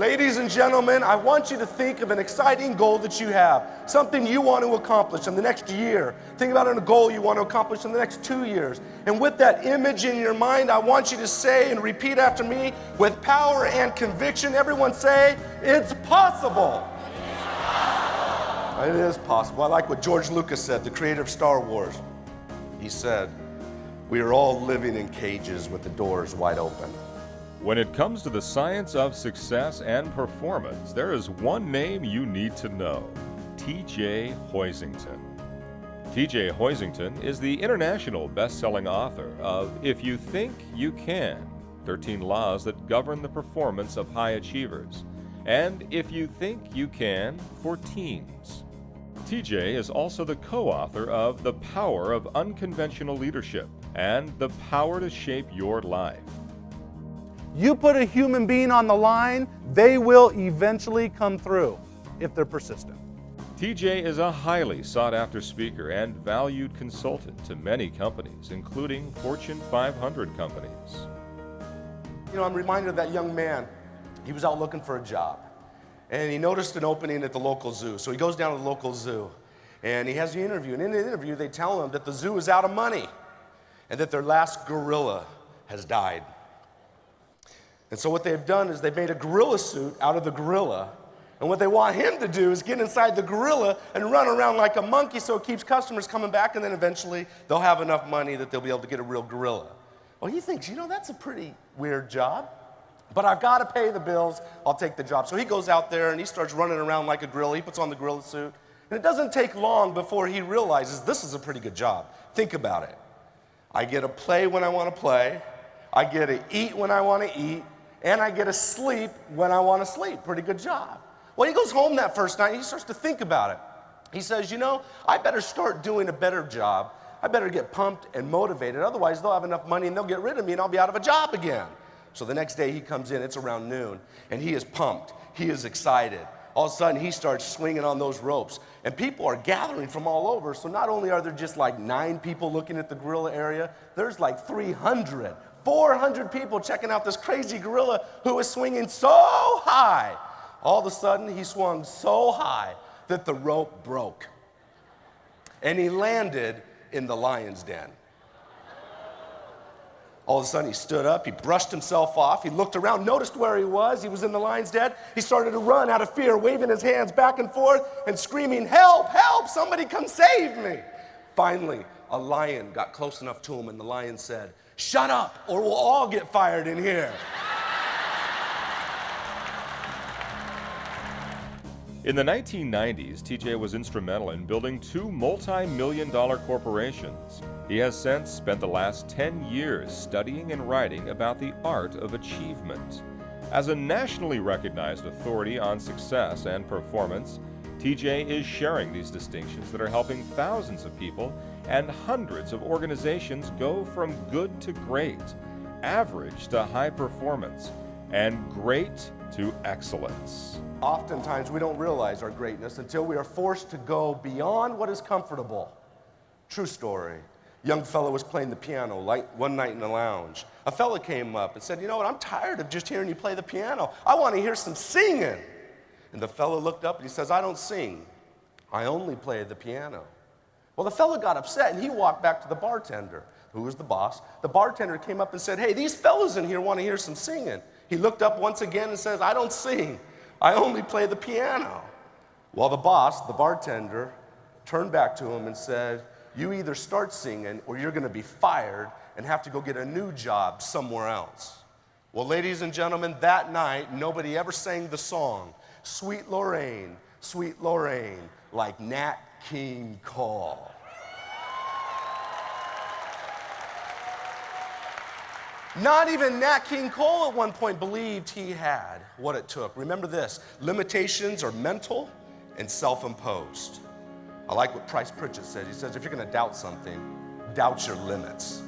Ladies and gentlemen, I want you to think of an exciting goal that you have, something you want to accomplish in the next year. Think about a goal you want to accomplish in the next 2 years. And with that image in your mind, I want you to say and repeat after me with power and conviction. Everyone say, it's possible. It is possible. I like what George Lucas said, the creator of Star Wars. He said, we are all living in cages with the doors wide open. When it comes to the science of success and performance, there is one name you need to know: T.J. Hoisington. T.J. Hoisington is the international best-selling author of If You Think You Can, 13 Laws That Govern the Performance of High Achievers, and If You Think You Can for Teens. T.J. is also the co-author of The Power of Unconventional Leadership and The Power to Shape Your Life. You put a human being on the line, they will eventually come through if they're persistent. TJ is a highly sought-after speaker and valued consultant to many companies, including Fortune 500 companies. You know, I'm reminded of that young man. He was out looking for a job, and he noticed an opening at the local zoo. So he goes down to the local zoo, and he has the interview. And in the interview, they tell him that the zoo is out of money and that their last gorilla has died. And so what they've done is they've made a gorilla suit out of the gorilla. And what they want him to do is get inside the gorilla and run around like a monkey so it keeps customers coming back, and then eventually they'll have enough money that they'll be able to get a real gorilla. Well, he thinks, you know, that's a pretty weird job, but I've got to pay the bills. I'll take the job. So he goes out there and he starts running around like a gorilla. He puts on the gorilla suit. And it doesn't take long before he realizes this is a pretty good job. Think about it. I get to play when I want to play. I get to eat when I want to eat. And I get to sleep when I want to sleep. Pretty good job. Well, he goes home that first night and he starts to think about it. He says, you know, I better start doing a better job. I better get pumped and motivated. Otherwise, they'll have enough money and they'll get rid of me and I'll be out of a job again. So the next day he comes in, it's around noon, and he is pumped. He is excited. All of a sudden, he starts swinging on those ropes. And people are gathering from all over. So not only are there just like 9 people looking at the gorilla area, there's like 300. 400 people checking out this crazy gorilla who was swinging so high. All of a sudden, he swung so high that the rope broke. And he landed in the lion's den. All of a sudden, he stood up, he brushed himself off, he looked around, noticed where he was in the lion's den. He started to run out of fear, waving his hands back and forth and screaming, help, help, somebody come save me. Finally, a lion got close enough to him, and the lion said, shut up, or we'll all get fired in here. In the 1990s, TJ was instrumental in building 2 multi-million-dollar corporations. He has since spent the last 10 years studying and writing about the art of achievement. As a nationally recognized authority on success and performance, TJ is sharing these distinctions that are helping thousands of people and hundreds of organizations go from good to great, average to high performance, and great to excellence. Oftentimes, we don't realize our greatness until we are forced to go beyond what is comfortable. True story. Young fellow was playing the piano one night in the lounge. A fellow came up and said, you know what, I'm tired of just hearing you play the piano. I want to hear some singing. And the fellow looked up and he says, I don't sing. I only play the piano. Well, the fellow got upset and he walked back to the bartender, who was the boss. The bartender came up and said, hey, these fellows in here want to hear some singing. He looked up once again and says, I don't sing. I only play the piano. Well, the boss, the bartender, turned back to him and said, you either start singing or you're going to be fired and have to go get a new job somewhere else. Well, ladies and gentlemen, that night, nobody ever sang the song, Sweet Lorraine, like Nat King Cole. Not even Nat King Cole at one point believed he had what it took. Remember this, limitations are mental and self-imposed. I like what Price Pritchett said. He says, if you're going to doubt something, doubt your limits.